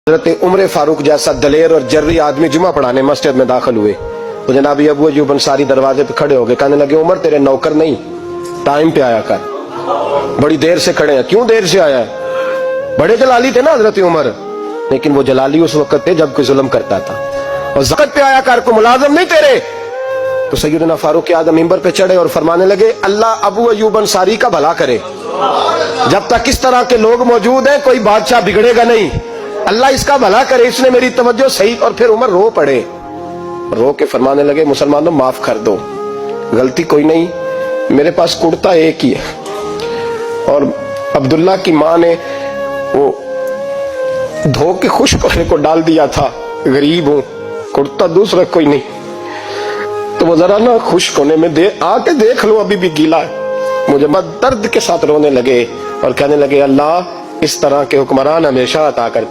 हज़रत उमर फारूक जैसा दलेर और जर्री आदमी जुमा पढ़ाने मस्जिद में दाखिल हुए तो जनाब अबू अय्यूब अंसारी दरवाजे पे खड़े हो गए, कहने लगे उमर तेरे नौकर नहीं, टाइम पे आया कर, बड़ी देर से खड़े हैं। क्यों देर से आया है? बड़े जलाली थे ना हजरत उमर, लेकिन वो जलाली उस वक्त थे जब कोई जुल्म करता था। और ज़कत पे आया कर, को मुलाजम नहीं तेरे। तो सैयदना फारूक आज़म मिंबर पे चढ़े और फरमाने लगे अल्लाह अबू अय्यूब अंसारी का भला करे, जब तक इस तरह के लोग मौजूद हैं कोई बादशाह बिगड़ेगा नहीं, अल्लाह इसका भला करे, इसने मेरी तवज्जो सही। और फिर उमर रो पड़े, रो के फरमाने लगे मुसलमानों माफ कर दो, गलती कोई नहीं, मेरे पास कुर्ता एक ही है और अब्दुल्ला की माँ ने वो धो के खुश्क होने को डाल दिया था, गरीब हूं, कुर्ता दूसरा कोई नहीं, तो वो जरा ना खुश्क होने में आके देख लो अभी भी गीला है। मुझे दर्द के साथ रोने लगे और कहने लगे अल्लाह इस तरह के हुक्मरान हमेशा अता कर।